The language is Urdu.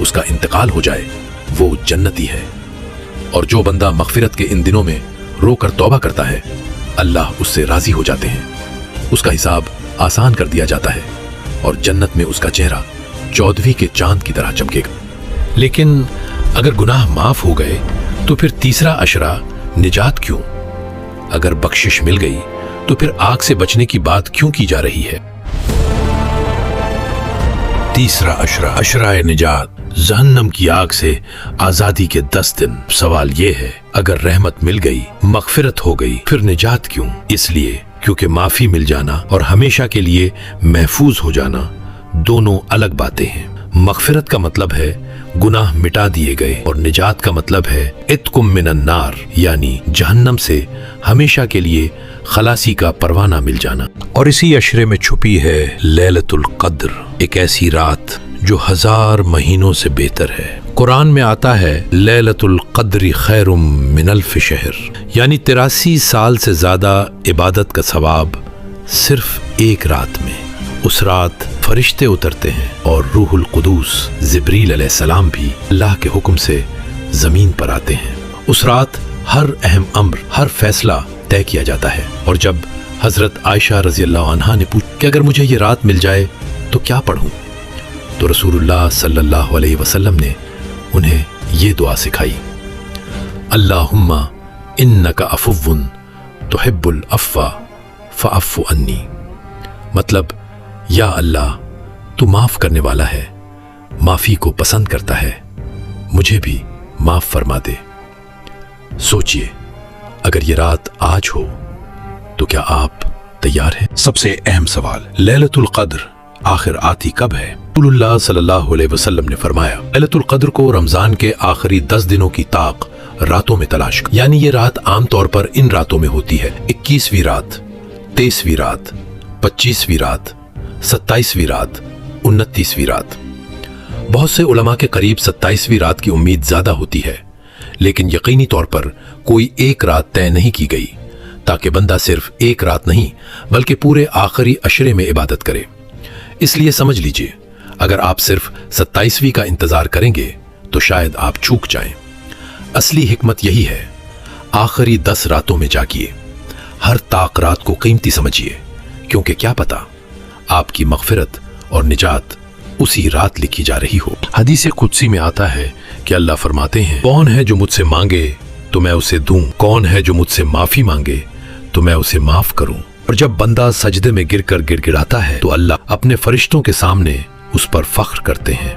اس کا انتقال ہو جائے وہ جنتی ہے، اور جو بندہ مغفرت کے ان دنوں میں رو کر توبہ کرتا ہے اللہ اس سے راضی ہو جاتے ہیں، اس کا حساب آسان کر دیا جاتا ہے اور جنت میں اس کا چہرہ 14ویں کے چاند کی طرح چمکے گا۔ لیکن اگر گناہ معاف ہو گئے تو پھر تیسرا عشرہ نجات کیوں؟ اگر بخشش مل گئی تو پھر آگ سے بچنے کی بات کیوں کی جا رہی ہے؟ تیسرا عشرہ، عشرہ نجات، جہنم کی آگ سے آزادی کے 10 دن۔ سوال یہ ہے اگر رحمت مل گئی، مغفرت ہو گئی، پھر نجات کیوں؟ اس لیے کیونکہ معافی مل جانا اور ہمیشہ کے لیے محفوظ ہو جانا دونوں الگ باتیں ہیں۔ مغفرت کا مطلب ہے گناہ مٹا دیے گئے اور نجات کا مطلب ہے اتقم من النار، یعنی جہنم سے ہمیشہ کے لیے خلاصی کا پروانہ مل جانا۔ اور اسی عشرے میں چھپی ہے لیلۃ القدر، ایک ایسی رات جو 1000 مہینوں سے بہتر ہے۔ قرآن میں آتا ہے لیلۃ القدر خیر من الف شہر، یعنی 83 سال سے زیادہ عبادت کا ثواب صرف ایک رات میں۔ اس رات فرشتے اترتے ہیں اور روح القدوس جبریل علیہ السلام بھی اللہ کے حکم سے زمین پر آتے ہیں۔ اس رات ہر اہم امر، ہر فیصلہ طے کیا جاتا ہے۔ اور جب حضرت عائشہ رضی اللہ عنہا نے پوچھا کہ اگر مجھے یہ رات مل جائے تو کیا پڑھوں، تو رسول اللہ صلی اللہ علیہ وسلم نے انہیں یہ دعا سکھائی، اللہم انک عفو تحب العفو فاعف عنی، مطلب یا اللہ تو معاف کرنے والا ہے، معافی کو پسند کرتا ہے، مجھے بھی معاف فرما دے۔ سوچئے اگر یہ رات آج ہو تو کیا آپ تیار ہیں؟ سب سے اہم سوال، لیلۃ القدر آخر آتی کب ہے؟ رسول اللہ صلی اللہ علیہ وسلم نے فرمایا لیلۃ القدر کو رمضان کے آخری 10 دنوں کی طاق راتوں میں تلاش کر، یعنی یہ رات عام طور پر ان راتوں میں ہوتی ہے، 21ویں رات، 23ویں رات، 25ویں رات، 27ویں رات، 29ویں رات۔ بہت سے علماء کے قریب 27ویں رات کی امید زیادہ ہوتی ہے، لیکن یقینی طور پر کوئی ایک رات طے نہیں کی گئی تاکہ بندہ صرف ایک رات نہیں بلکہ پورے آخری عشرے میں عبادت کرے۔ اس لیے سمجھ لیجئے اگر آپ صرف 27ویں کا انتظار کریں گے تو شاید آپ چوک جائیں۔ اصلی حکمت یہی ہے، آخری 10 راتوں میں جاگیے، ہر طاق رات کو قیمتی سمجھیے، کیونکہ کیا پتا آپ کی مغفرت اور نجات اسی رات لکھی جا رہی ہو۔ حدیث قدسی میں آتا ہے کہ اللہ فرماتے ہیں کون ہے جو مجھ سے مانگے تو میں اسے دوں، کون ہے جو مجھ سے معافی مانگے تو میں اسے معاف کروں۔ اور جب بندہ سجدے میں گر کر گڑ گڑاتا ہے تو اللہ اپنے فرشتوں کے سامنے اس پر فخر کرتے ہیں۔